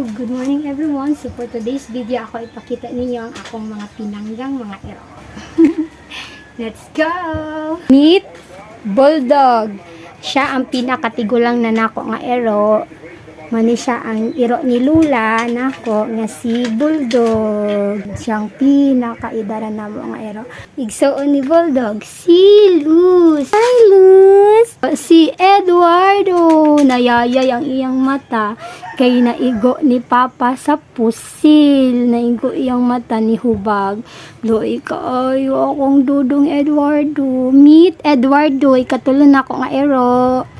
Good morning everyone. So for today's video, ako ipakita ninyo ang akong mga pinanggang mga ero. Let's go! Meet Bulldog. Siya ang pinakatigulang na nako nga ero. Mani siya ang iro ni Lula nako nga si Bulldog. Siyang pinakaidaran na mo nga ero. Igsoon ni Bulldog si Luz. Hi Luz! Si Eduardo. Nayayay ang iyang mata. Kay naigo ni Papa sa pusil. Naigo iyang mata ni Hubag. Loy kaayo akong dudong Eduardo. Meet Eduardo. Ikatulon ako nga ero.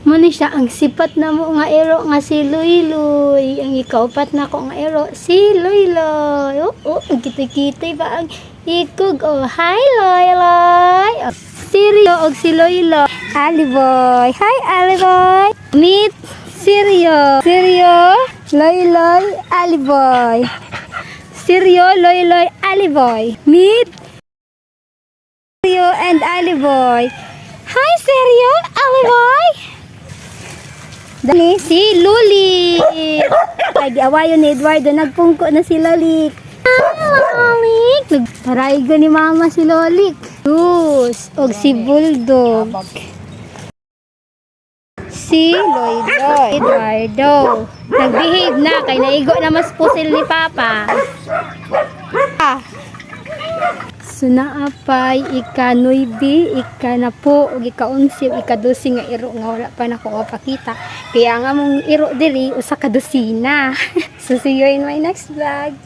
Muna siya ang sipat na mo nga ero nga si Loy. Ang ikaupat na ko nga ero si Loy. Oh, kita-kita ba ang ikog. Oh, hi Loy. Oh, Sirio og si Loy. Aliboy. Hi Aliboy. Meet Sirio, Loy, Aliboy. Sirio, Loy, Aliboy. Meet Sirio and Aliboy. Hi, Sirio, Aliboy. Dali si Luli. Ay, giawayon ni Eduardo. Nagpungko na si Lolik. Lolik. Nagtaraygo ni Mama si Lolik. Luz, og si Bulldog. Si Loy, Eduardo. Nagbehave na kay naigo na mas pusil ni Papa. So naapay ika-9, ika-10, ug ika-11, ika-12 nga iro nga wala pa nako mapakita. Kaya nga mong iro diri usa ka dosina. So see you in my next vlog.